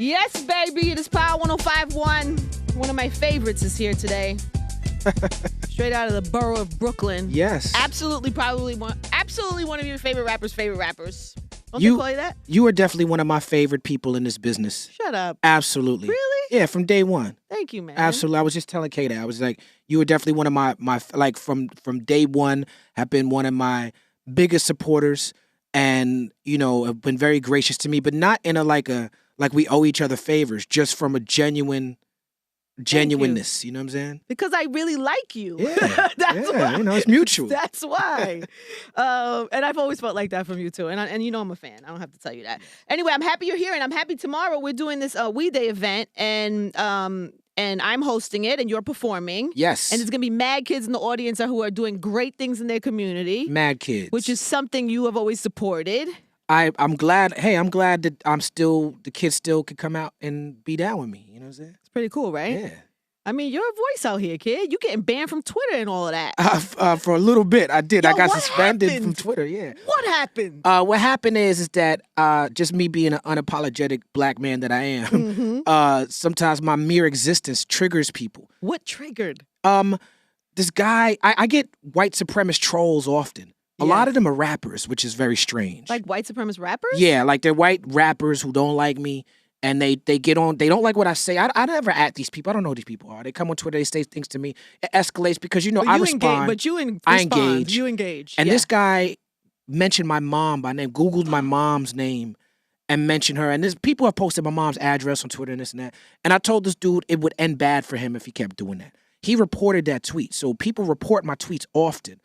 Yes, baby. It is Power 105.1. One of my favorites is here today. Straight out of the borough of Brooklyn. Yes. Absolutely, probably one of your favorite rappers. Don't they call you that? You are definitely one of my favorite people in this business. Shut up. Absolutely. Really? Yeah, from day one. Thank you, man. Absolutely. I was just telling Kay that. I was like, you were definitely one of my like from day one, have been one of my biggest supporters and, have been very gracious to me, but not in a like we owe each other favors, just from a genuineness, you know what I'm saying? Because I really like you. Yeah, That's why. It's mutual. That's why. And I've always felt like that from you too. And I'm a fan. I don't have to tell you that. Anyway, I'm happy you're here, and I'm happy tomorrow we're doing this We Day event, and I'm hosting it, and you're performing. Yes. And there's gonna be mad kids in the audience who are doing great things in their community. Mad kids. Which is something you have always supported. I'm glad. Hey, I'm glad that the kids still could come out and be down with me. You know what I'm saying? It's pretty cool, right? Yeah. I mean, you're a voice out here, kid. You getting banned from Twitter and all of that. For a little bit, I did. Yo, I got what suspended happened? from Twitter. Yeah. What happened? What happened is that just me being an unapologetic black man that I am, sometimes my mere existence triggers people. What triggered? This guy, I get white supremacist trolls often. A lot of them are rappers, which is very strange. Like white supremacist rappers? Yeah, like they're white rappers who don't like me. And they get on, they don't like what I say. I never at these people. I don't know who these people are. They come on Twitter, they say things to me. It escalates because, I respond. I engage. You engage. And this guy mentioned my mom by name, Googled my mom's name and mentioned her. And there's people have posted my mom's address on Twitter and this and that. And I told this dude it would end bad for him if he kept doing that. He reported that tweet. So people report my tweets often.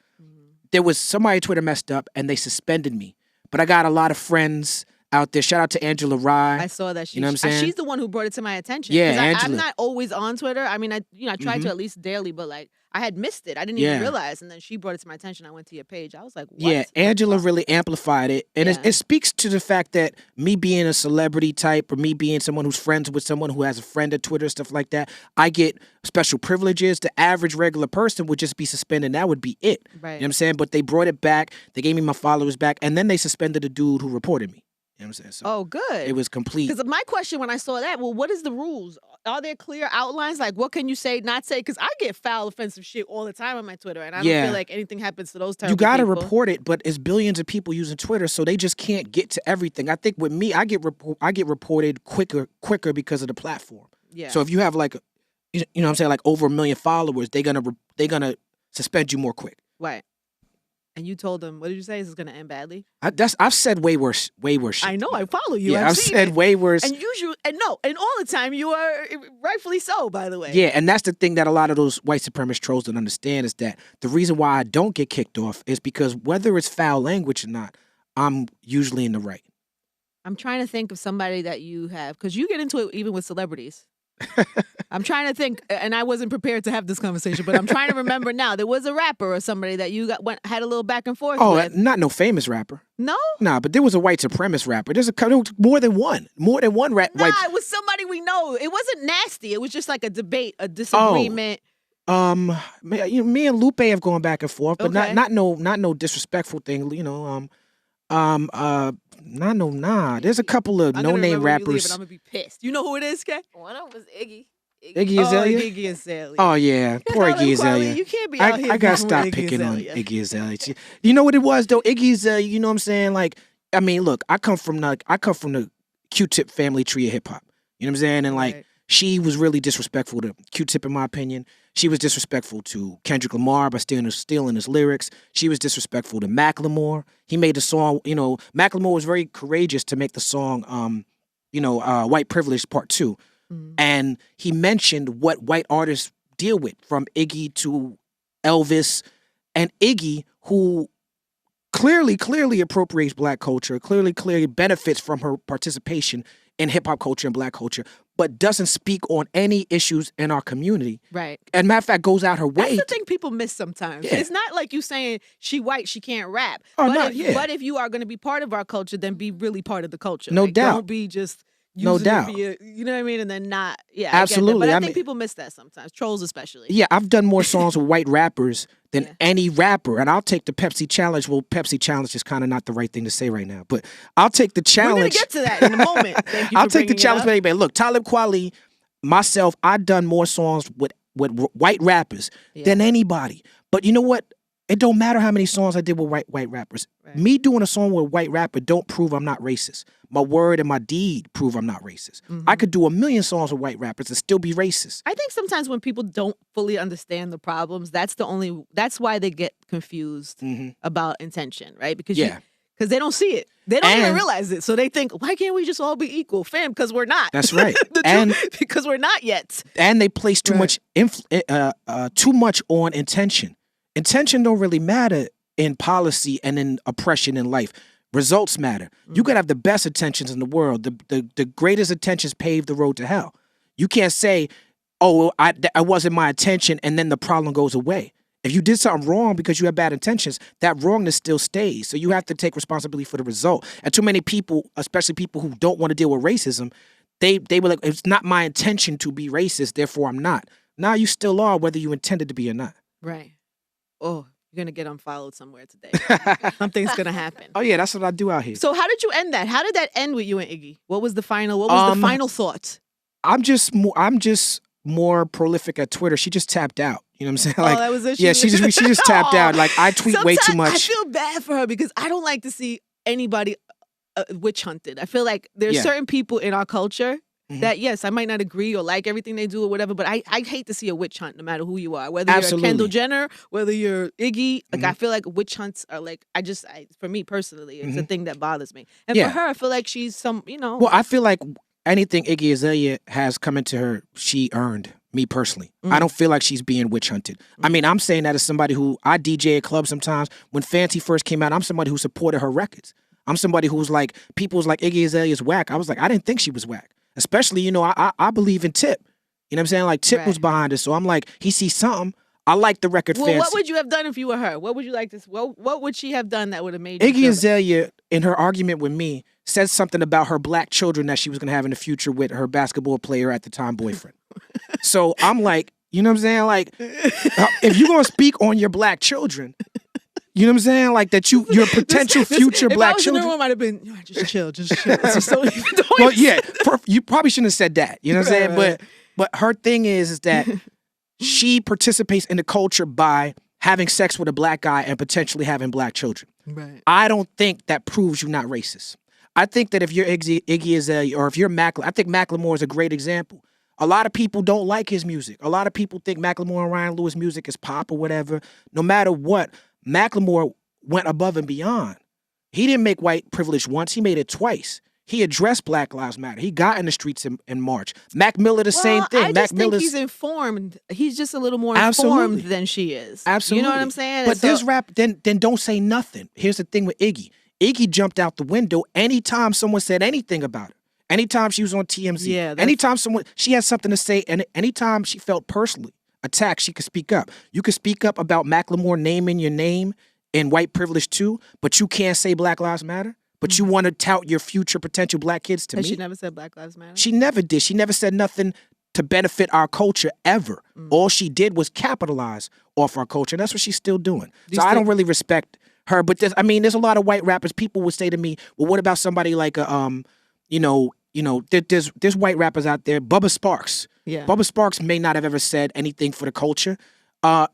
There was somebody Twitter messed up and they suspended me. But I got a lot of friends out there. Shout out to Angela Rye. I saw that. You know what I'm saying? She's the one who brought it to my attention. Yeah, Angela. Angela. I'm not always on Twitter. I mean, I try to at least daily, but like I had missed it. I didn't even realize. And then she brought it to my attention. I went to your page. I was like, what? Yeah, Angela really amplified it. And it speaks to the fact that me being a celebrity type or me being someone who's friends with someone who has a friend at Twitter, stuff like that, I get special privileges. The average regular person would just be suspended. And that would be it. Right. You know what I'm saying? But they brought it back. They gave me my followers back. And then they suspended the dude who reported me. You know what I'm saying? So good. It was complete. Because my question when I saw that, well, what is the rules? Are there clear outlines? Like, what can you say, not say? Because I get foul, offensive shit all the time on my Twitter, and I don't feel like anything happens to those terrible people. You got to report it, but it's billions of people using Twitter, so they just can't get to everything. I think with me, I get reported quicker because of the platform. Yeah. So if you have like, you know what I'm saying, like over 1 million followers, they're gonna suspend you more quick. Right. And you told them, what did you say? Is this going to end badly? I've said way worse shit. I know. I follow you. Yeah, I've said way worse. And all the time you are rightfully so, by the way. Yeah, and that's the thing that a lot of those white supremacist trolls don't understand is that the reason why I don't get kicked off is because whether it's foul language or not, I'm usually in the right. I'm trying to think of somebody that you have, because you get into it even with celebrities. I'm trying to think, and I wasn't prepared to have this conversation, but I'm trying to remember now. There was a rapper or somebody that you had a little back and forth with. Not no famous rapper. No? Nah, but there was a white supremacist rapper. There was more than one. More than one it was somebody we know. It wasn't nasty. It was just like a debate, a disagreement. Me and Lupe have gone back and forth, but not no disrespectful thing. There's a couple of no-name rappers. I'm gonna be pissed. You know who it is, Kay? One of them was Iggy. Iggy Azalea? Iggy Azalea. Oh, yeah. Poor Iggy Azalea. You can't be out here. I gotta stop picking on Iggy Azalea. You know what it was, though? Iggy's, you know what I'm saying? Like, I mean, look, I come from the Q-Tip family tree of hip-hop. You know what I'm saying? And, like, she was really disrespectful to Q-Tip, in my opinion. She was disrespectful to Kendrick Lamar by stealing his lyrics. She was disrespectful to Macklemore. He made the song, Macklemore was very courageous to make the song, White Privilege Part 2. Mm-hmm. And he mentioned what white artists deal with, from Iggy to Elvis. And Iggy, who clearly appropriates black culture, clearly benefits from her participation in hip-hop culture and black culture, but doesn't speak on any issues in our community. Right. And matter of fact, goes out her way. That's the thing people miss sometimes. Yeah. It's not like you saying she white, she can't rap. Oh, but if you are going to be part of our culture, then be really part of the culture. No doubt. Don't be just No doubt. You know what I mean? And then not, yeah. Absolutely. But I think people miss that sometimes. Trolls especially. Yeah, I've done more songs with white rappers than any rapper. And I'll take the Pepsi challenge. Well, Pepsi challenge is kind of not the right thing to say right now. But I'll take the challenge. We're going to get to that in a moment. Thank you I'll take the challenge with anybody. Look, Talib Kweli, myself, I've done more songs with white rappers than anybody. But you know what? It don't matter how many songs I did with white rappers. Right. Me doing a song with a white rapper don't prove I'm not racist. My word and my deed prove I'm not racist. I could do a million songs with white rappers and still be racist. I think sometimes when people don't fully understand the problems, that's why they get confused about intention, right? Because because they don't see it. They don't even realize it. So they think, why can't we just all be equal? Fam, because we're not. That's right. Because we're not yet. And they place too much on intention. Intention don't really matter in policy and in oppression in life. Results matter. You could have the best intentions in the world. The greatest intentions pave the road to hell. You can't say, oh, I wasn't my intention, and then the problem goes away. If you did something wrong because you have bad intentions, that wrongness still stays. So you have to take responsibility for the result. And too many people, especially people who don't want to deal with racism, they were like, it's not my intention to be racist, therefore I'm not. Now you still are, whether you intended to be or not. Right. Oh, you're going to get unfollowed somewhere today. Something's going to happen. Oh, yeah, that's what I do out here. So how did you end that? How did that end with you and Iggy? What was the final thought? I'm just more prolific at Twitter. She just tapped out. You know what I'm saying? Like, that was it? Yeah, she just tapped out. Like, I tweet way too much. I feel bad for her because I don't like to see anybody witch hunted. I feel like there's certain people in our culture that, yes, I might not agree or like everything they do or whatever, but I hate to see a witch hunt no matter who you are. Whether you're Kendall Jenner, whether you're Iggy, like I feel like witch hunts are like, for me personally, it's a thing that bothers me. And for her, I feel like she's Well, I feel like anything Iggy Azalea has come into her, she earned, me personally. I don't feel like she's being witch hunted. I mean, I'm saying that as somebody who, I DJ at clubs sometimes. When Fancy first came out, I'm somebody who supported her records. I'm somebody who's like, people was like, Iggy Azalea's whack. I was like, I didn't think she was whack. Especially, I believe in Tip. You know what I'm saying? Like, Tip was behind us. So I'm like, he sees something. I like the record Fancy. What would you have done if you were her? What would you like to, what would she have done that would have made you Iggy Azalea, in her argument with me, said something about her black children that she was going to have in the future with her basketball player at the time boyfriend. So I'm like, you know what I'm saying? Like, if you're going to speak on your black children, you know what I'm saying? Like that your potential future black children. If I was in the room, I'd have been, just chill. Well, yeah, you probably shouldn't have said that. You know what I'm saying? But her thing is that she participates in the culture by having sex with a black guy and potentially having black children. Right. I don't think that proves you're not racist. I think that if you're Iggy Azalea or if you're Macklemore, I think Macklemore is a great example. A lot of people don't like his music. A lot of people think Macklemore and Ryan Lewis music is pop or whatever. No matter what, Macklemore went above and beyond. He didn't make white privilege once. He made it twice. He addressed Black Lives Matter. He got in the streets in March. Mac Miller, same thing. I just think he's informed. He's just a little more informed than she is. Absolutely. You know what I'm saying? But this rap, then don't say nothing. Here's the thing with Iggy. Iggy jumped out the window anytime someone said anything about her. Anytime she was on TMZ. Anytime she had something to say, and anytime she felt personally attacked, she could speak up. You could speak up about Macklemore naming your name in white privilege too, but you can't say Black Lives Matter. But you want to tout your future potential black kids to me. She never said Black Lives Matter? She never did. She never said nothing to benefit our culture ever. All she did was capitalize off our culture. And that's what she's still doing. I don't really respect her. But there's a lot of white rappers. People would say to me, well, what about somebody like there's white rappers out there. Bubba Sparks. Yeah. Bubba Sparks may not have ever said anything for the culture. But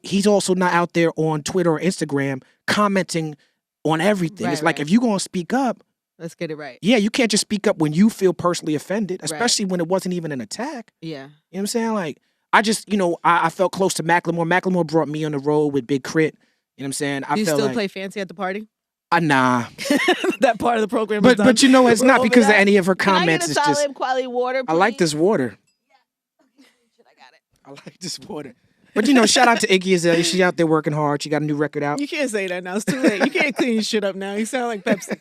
he's also not out there on Twitter or Instagram commenting on everything. It's like, if you're going to speak up, let's get it right. Yeah, you can't just speak up when you feel personally offended, especially when it wasn't even an attack. Yeah. You know what I'm saying? Like, I just, I felt close to Macklemore. Macklemore brought me on the road with Big Crit. You know what I'm saying? Do you still play Fancy at the party? Nah. That part of the program is done. But it's not because of any of her comments. Can I get a Talib Kweli water, please? I like this water. Yeah. Shit, I got it. I like this water. But shout out to Iggy Azalea. She's out there working hard. She got a new record out. You can't say that now. It's too late. You can't clean your shit up now. You sound like Pepsi.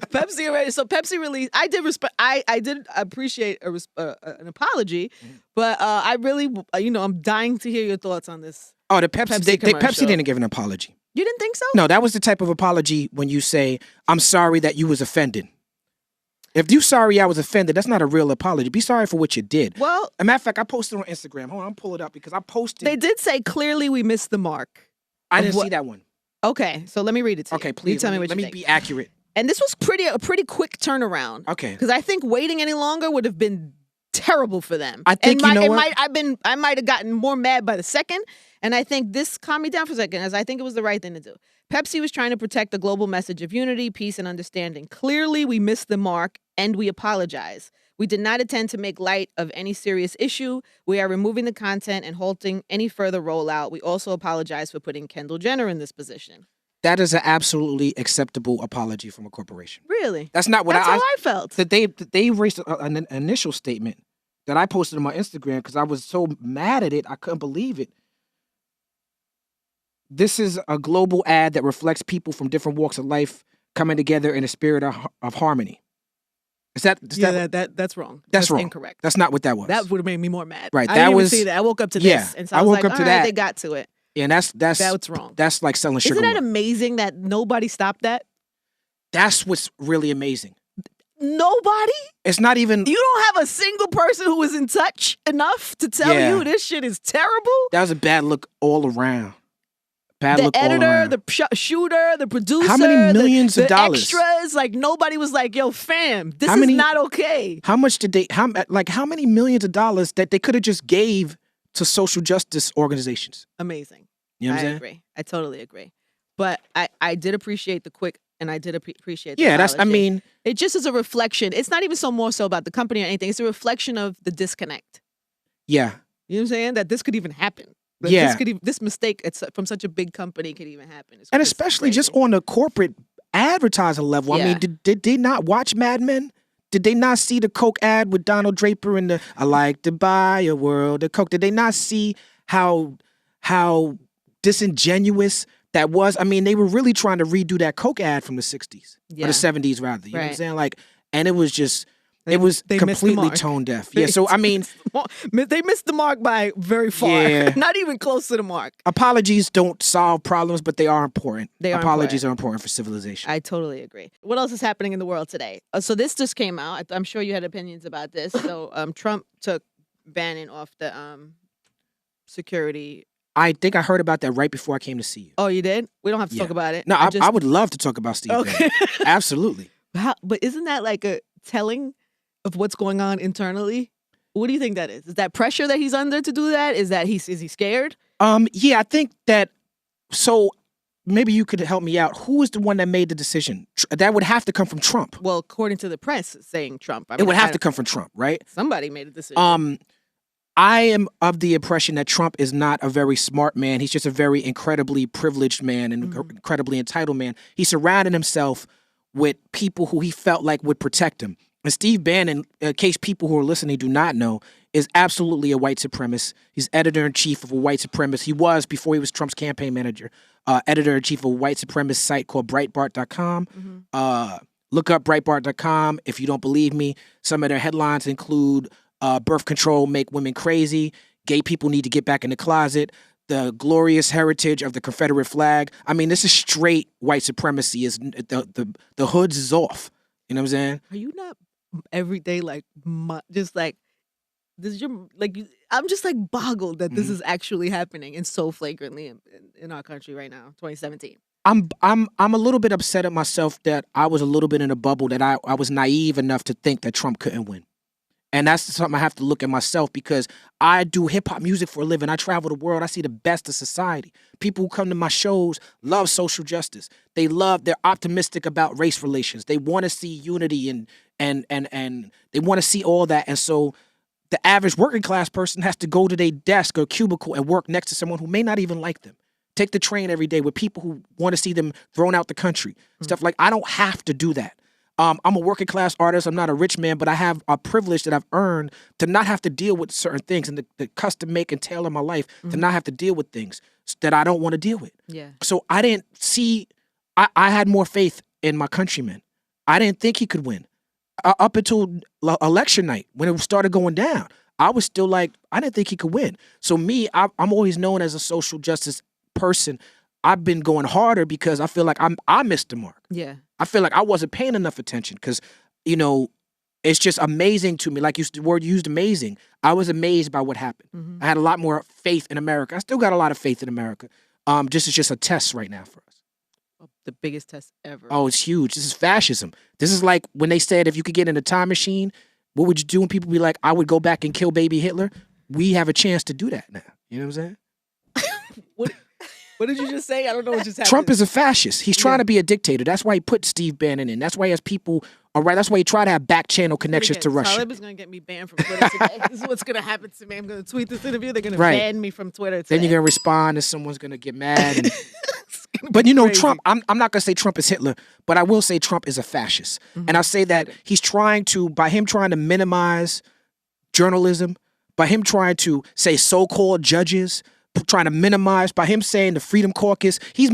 Pepsi already. So Pepsi released. I did respect. I did appreciate an apology, but I really, I'm dying to hear your thoughts on this. Oh, the Pepsi. Pepsi didn't give an apology. You didn't think so? No, that was the type of apology when you say, "I'm sorry that you was offended." If you sorry I was offended, that's not a real apology. Be sorry for what you did. Well, as a matter of fact, I posted on Instagram. Hold on, I'm pull it up because I posted. They did say clearly we missed the mark. I didn't see that one. Okay, so let me read it to you. Okay, please. Tell me what you think. Let me be accurate. And this was a pretty quick turnaround. Okay. Because I think waiting any longer would have been terrible for them. I think I might have gotten more mad by the second. And I think this calmed me down for a second, as I think it was the right thing to do. Pepsi was trying to protect the global message of unity, peace, and understanding. Clearly, we missed the mark, and we apologize. We did not intend to make light of any serious issue. We are removing the content and halting any further rollout. We also apologize for putting Kendall Jenner in this position. That is an absolutely acceptable apology from a corporation. Really? That's not what That's how I felt. That they raised an initial statement that I posted on my Instagram because I was so mad at it, I couldn't believe it. This is a global ad that reflects people from different walks of life coming together in a spirit of harmony. That's wrong. That's wrong. Incorrect. That's not what that was. That would have made me more mad. Right. I didn't even see that. I woke up to this, and so I was like, all right, they got to it. Yeah, and that's wrong. That's like selling sugar. Isn't that amazing that nobody stopped that? That's what's really amazing. Nobody? It's not even. You don't have a single person who was in touch enough to tell you this shit is terrible? That was a bad look all around. The editor, the shooter, the producer. How many millions of dollars? The extras, like nobody was like, yo, fam, this is not okay. How much did they, how many millions of dollars that they could have just gave to social justice organizations? Amazing. You know what I'm saying? I agree. I totally agree. But I did appreciate the quick, and I did appreciate the apology. It just is a reflection. It's not even so more so about the company or anything. It's a reflection of the disconnect. Yeah. You know what I'm saying? That this could even happen. This mistake from such a big company could even happen. And especially just on the corporate advertising level. Yeah. I mean, did they not watch Mad Men? Did they not see the Coke ad with Donald Draper and the "I like to buy a world of Coke"? Did they not see how disingenuous that was? I mean, they were really trying to redo that Coke ad from the 60s or the 70s rather. You know what I'm saying? Like, and it was just. They completely tone deaf. Yeah, so I mean, they missed the mark by very far. Yeah. Not even close to the mark. Apologies don't solve problems, but they are important. Apologies are important for civilization. I totally agree. What else is happening in the world today? So this just came out. I'm sure you had opinions about this. So Trump took Bannon off the security. I think I heard about that right before I came to see you. Oh, you did? We don't have to talk about it. No, I would love to talk about Steve Bannon. Absolutely. But isn't that like a telling of what's going on internally? What do you think that is? Is that pressure that he's under to do that? Is he scared? Yeah, I think that. So maybe you could help me out. Who is the one that made the decision? That would have to come from Trump. Well, according to the press, saying Trump. It would have to come from Trump, right? Somebody made a decision. I am of the impression that Trump is not a very smart man. He's just a very incredibly privileged man and incredibly entitled man. He surrounded himself with people who he felt like would protect him. And Steve Bannon, in case people who are listening do not know, is absolutely a white supremacist. He's editor-in-chief of a white supremacist. He was, before he was Trump's campaign manager, editor-in-chief of a white supremacist site called Breitbart.com. Look up Breitbart.com if you don't believe me. Some of their headlines include birth control make women crazy, gay people need to get back in the closet, the glorious heritage of the Confederate flag. I mean, this is straight white supremacy. Is the hoods is off. You know what I'm saying? Are you not every day just like this? I'm just like boggled that this is actually happening and so flagrantly in our country right now, 2017. I'm a little bit upset at myself that I was a little bit in a bubble, that I was naive enough to think that Trump couldn't win. And that's something I have to look at myself, because I do hip-hop music for a living. I travel the world. I see the best of society. People who come to my shows love social justice. They're optimistic about race relations. They want to see unity and they want to see all that. And so the average working class person has to go to their desk or cubicle and work next to someone who may not even like them. Take the train every day with people who want to see them thrown out the country. Stuff like, I don't have to do that. I'm a working class artist. I'm not a rich man, but I have a privilege that I've earned to not have to deal with certain things, and to custom make and tailor my life to not have to deal with things that I don't want to deal with. Yeah. So I didn't see, I had more faith in my countryman. I didn't think he could win. Up until election night, when it started going down, I was still like, I didn't think he could win. So I'm always known as a social justice person. I've been going harder because I feel like I missed the mark. Yeah. I feel like I wasn't paying enough attention because, you know, It's just amazing to me. Like the word used, amazing. I was amazed by what happened. I had a lot more faith in America. I still got a lot of faith in America. This is just a test right now for us. The biggest test ever. Oh, it's huge. This is fascism. This is like when they said if you could get in a time machine, what would you do? And people be like, I would go back and kill baby Hitler. We have a chance to do that now. You know what I'm saying? What did you just say? I don't know what just happened. Trump is a fascist. He's trying to be a dictator. That's why he put Steve Bannon in. That's why he has people. All right. That's why he tried to have back channel connections to Russia. Talib is going to get me banned from Twitter today. This is what's going to happen to me. I'm going to tweet this interview. They're going to ban me from Twitter today. Then you're going to respond and someone's going to get mad. But crazy. Trump, I'm not going to say Trump is Hitler, but I will say Trump is a fascist. And I'll say that he's trying to, by him trying to minimize journalism, by him trying to say so-called judges, trying to minimize, by him saying the Freedom Caucus, he's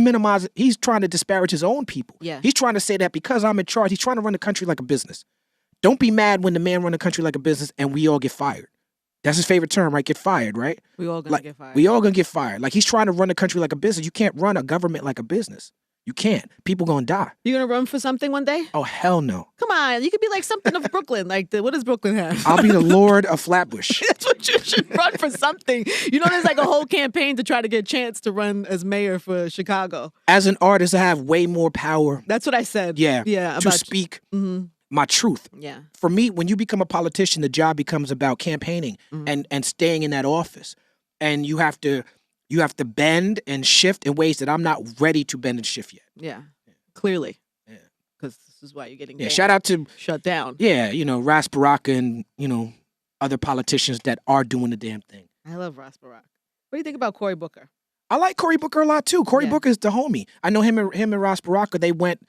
trying to disparage his own people. Yeah. He's trying to say that because I'm in charge, he's trying to run the country like a business. Don't be mad when the man run the country like a business and we all get fired. That's his favorite term, right? Get fired, right? We all gonna get fired. We all gonna get fired. Like he's trying to run the country like a business. You can't run a government like a business. You can't. People gonna die. You gonna run for something one day? Oh, hell no. Come on, you could be like something of Brooklyn. Like what does Brooklyn have? I'll be the Lord of Flatbush. That's what you should run for something. You know, there's like a whole campaign to try to get a chance to run as mayor for Chicago. As an artist, I have way more power. That's what I said. Yeah. Yeah. To speak my truth. Yeah. For me, when you become a politician, the job becomes about campaigning and staying in that office. And you have to bend and shift in ways that I'm not ready to bend and shift yet. Yeah. Clearly. Yeah. Because this is why you're getting banned. Shout out to shut down. Yeah, Ras Baraka and, other politicians that are doing the damn thing. I love Ras Baraka. What do you think about Cory Booker? I like Cory Booker a lot too. Cory Booker is the homie. I know him and Ras Baraka, they went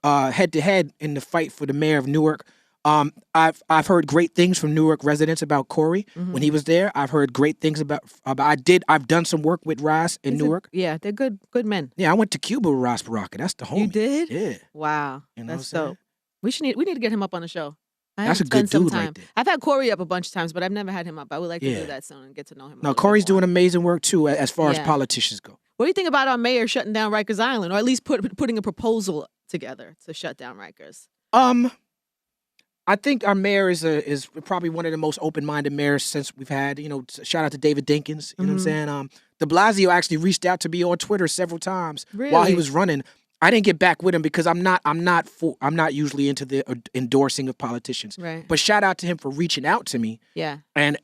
head to head in the fight for the mayor of Newark. I've heard great things from Newark residents about Cory when he was there. I've heard great things about I've done some work with Ras in Newark. They're good men. Yeah, I went to Cuba with Ras Baraka. That's the homie. You did? Yeah. Wow. That's dope. We need to get him up on the show. That's a good dude right there. I've had Cory up a bunch of times, but I've never had him up. I would like to do that soon and get to know him. No, Cory's doing amazing work too as far as politicians go. What do you think about our mayor shutting down Rikers Island, or at least putting a proposal together to shut down Rikers? I think our mayor is probably one of the most open-minded mayors since we've had. Shout out to David Dinkins. You know what I'm saying? De Blasio actually reached out to me on Twitter several times while he was running. I didn't get back with him because I'm not usually into the endorsing of politicians. Right. But shout out to him for reaching out to me. Yeah. And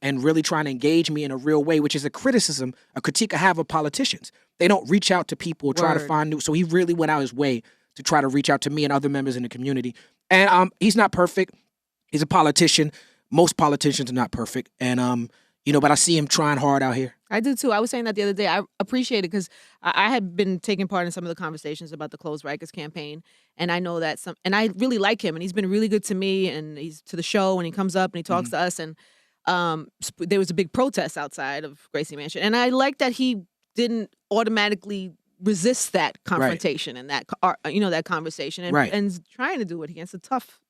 really trying to engage me in a real way, which is a critique I have of politicians. They don't reach out to people or try to find new. So he really went out his way to try to reach out to me and other members in the community. And he's not perfect. He's a politician. Most politicians are not perfect. And but I see him trying hard out here. I do too. I was saying that the other day. I appreciate it because I had been taking part in some of the conversations about the Close Rikers campaign, and I know that and I really like him, and he's been really good to me, and he's to the show, and he comes up and he talks to us, and there was a big protest outside of Gracie Mansion, and I like that he didn't automatically resist that confrontation and that that conversation, and trying to do what he can. It's a tough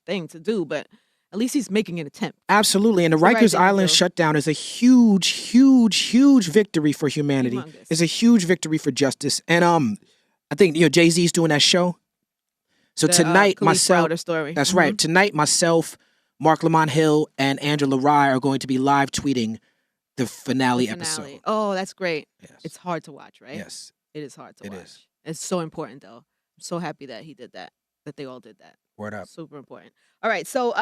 thing to do, but at least he's making an attempt. Absolutely. And the Rikers Island shutdown is a huge, huge, huge victory for humanity. Humongous. It's a huge victory for justice. And I think Jay-Z's doing that show. So tonight, myself. Story. That's right. Tonight, myself, Mark Lamont Hill, and Angela Rye are going to be live tweeting the finale episode. Oh, that's great. Yes. It's hard to watch, right? Yes. It is hard to watch. Is. It's so important, though. I'm so happy that he did that. That they all did that. Word up. Super important. All right, so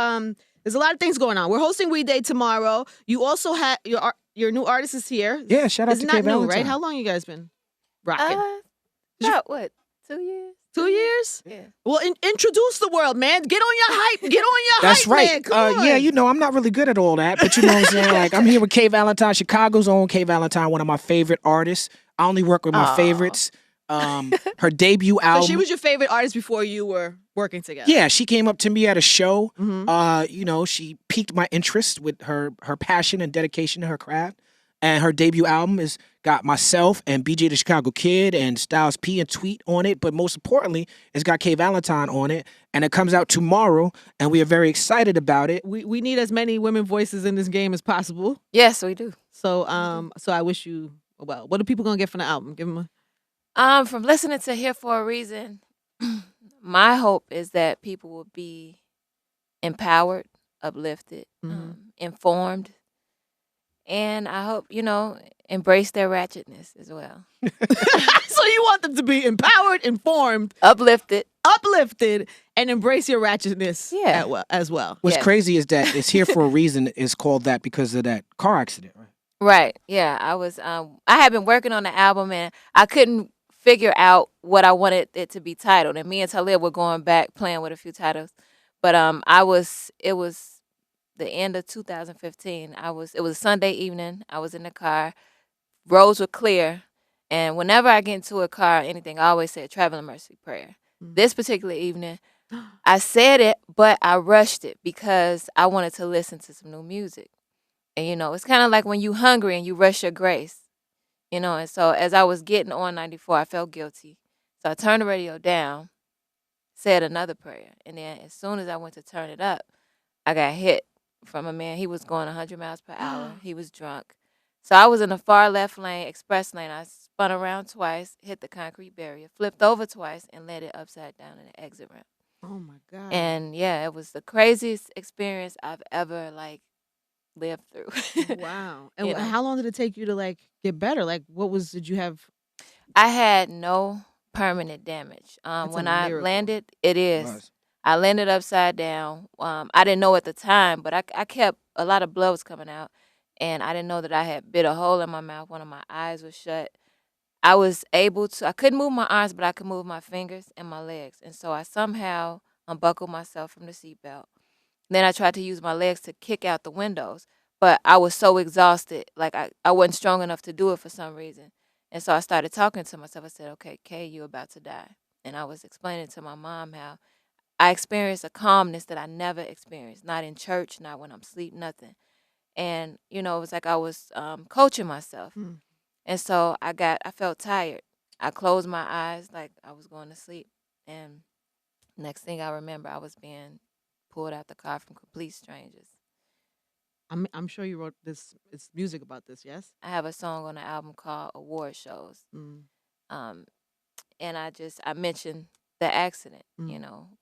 there's a lot of things going on. We're hosting We Day tomorrow. You also have your new artist is here. Yeah, shout out to Kay Valentine. Right? How long you guys been rocking? About what? 2 years? 2 years? Yeah. Well, introduce the world, man. Get on your hype. Get on your That's hype, right. man. Come on. Yeah, I'm not really good at all that, but you know what I'm saying? Like, I'm here with Kay Valentine, Chicago's own Kay Valentine, one of my favorite artists. I only work with my favorites. Her debut album. So she was your favorite artist before you were working together? Yeah, she came up to me at a show. She piqued my interest with her passion and dedication to her craft. And her debut album has got myself and BJ the Chicago Kid and Styles P and Tweet on it. But most importantly, it's got Kay Valentine on it. And it comes out tomorrow. And we are very excited about it. We need as many women voices in this game as possible. Yes, we do. So I wish you well. What are people going to get from the album? Give them a... From listening to Here for a Reason, my hope is that people will be empowered, uplifted, informed, and I hope, embrace their ratchetness as well. So you want them to be empowered, informed, uplifted, and embrace your ratchetness as well. What's crazy is that it's here for a reason. It's called that because of that car accident, right? Right. Yeah. I had been working on the album and I couldn't figure out what I wanted it to be titled. And me and Talib were going back playing with a few titles. But it was the end of 2015. It was a Sunday evening. I was in the car. Roads were clear. And whenever I get into a car or anything, I always say a traveling mercy prayer. This particular evening, I said it, but I rushed it because I wanted to listen to some new music. And, it's kind of like when you hungry and you rush your grace, And so as I was getting on 94, I felt guilty. So I turned the radio down, said another prayer. And then as soon as I went to turn it up, I got hit from a man. He was going 100 miles per hour. He was drunk. So I was in the far left lane, express lane. I spun around twice, hit the concrete barrier, flipped over twice, and landed upside down in the exit ramp. Oh, my God. And, yeah, it was the craziest experience I've ever, lived through. Wow. And how long did it take you to, get better? Did you have? I had no permanent damage. When I landed, it is. Nice. I landed upside down. I didn't know at the time, but I kept, a lot of blood was coming out. And I didn't know that I had bit a hole in my mouth. One of my eyes was shut. I couldn't move my arms, but I could move my fingers and my legs. And so I somehow unbuckled myself from the seatbelt. Then I tried to use my legs to kick out the windows. But I was so exhausted, I wasn't strong enough to do it for some reason. And so I started talking to myself. I said, okay, Kay, you're about to die. And I was explaining to my mom how I experienced a calmness that I never experienced, not in church, not when I'm asleep, nothing. And, it was like I was coaching myself. And so I felt tired. I closed my eyes like I was going to sleep. And next thing I remember, I was being pulled out the car from complete strangers. I'm sure you wrote it's music about this, yes? I have a song on the album called Award Shows. And I mentioned the accident,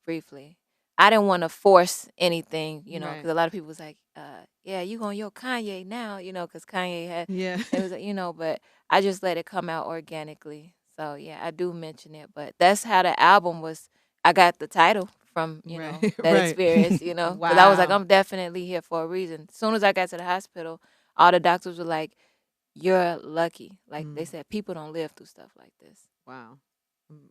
briefly. I didn't want to force anything, because a lot of people was like, yeah, you on your Kanye now, because Kanye had, it was, but I just let it come out organically. So, yeah, I do mention it. But that's how the album was. I got the title from, that experience, Wow. Because I was like, I'm definitely here for a reason. As soon as I got to the hospital, all the doctors were like, you're lucky. They said people don't live through stuff like this. Wow.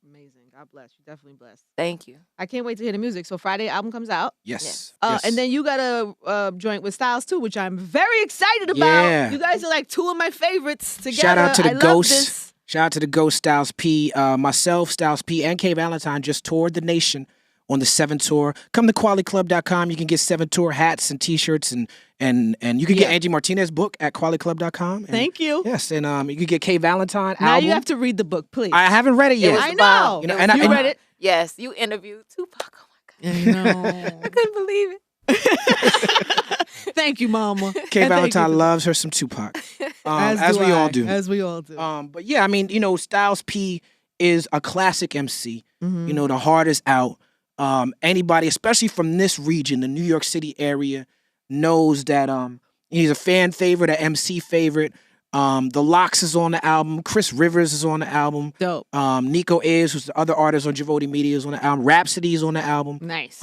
Amazing. God bless. You're definitely blessed. Thank you. I can't wait to hear the music. So Friday album comes out. Yes. And then you got a joint with Styles too, which I'm very excited about. Yeah. You guys are two of my favorites together. Shout out to the I love Ghost. this. Shout out to the Ghost, Styles P. Myself, Styles P, and K Valentine just toured the nation on the 7 tour. Come to qualityclub.com. You can get 7 tour hats and T-shirts, and you can get Angie Martinez book at qualityclub.com. Thank you. Yes, and you can get K Valentine now album. You have to read the book, please. I haven't read it yet. I know. You read it? Yes, you interviewed Tupac. Oh my God. I know. I couldn't believe it. Thank you, Mama. K Valentine loves her some Tupac, as we all do. As we all do. But yeah, I mean, Styles P is a classic MC. The heart is out. Anybody, especially from this region, the New York City area, knows that he's a fan favorite, an MC favorite. The Lox is on the album. Chris Rivers is on the album. Dope. Nico Ayers, who's the other artist on Javoti Media, is on the album. Rhapsody is on the album. Nice.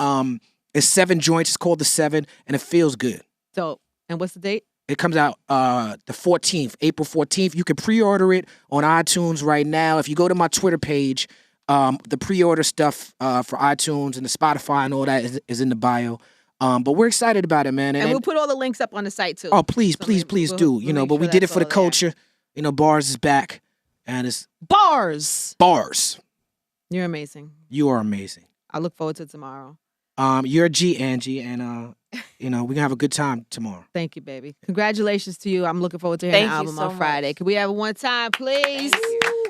It's 7 joints. It's called The 7, and it feels good. Dope. And what's the date? It comes out the 14th, April 14th. You can pre-order it on iTunes right now. If you go to my Twitter page, the pre-order stuff for iTunes and the Spotify and all that is in the bio. But we're excited about it, man. And we'll put all the links up on the site, too. Oh, please do. But we did it for the culture. Bars is back. And it's... Bars! You're amazing. You are amazing. I look forward to tomorrow. You're a G, Angie, and we're gonna have a good time tomorrow. Thank you, baby. Congratulations to you. I'm looking forward to hearing the album on Friday. Can we have it one time, please? Thank you.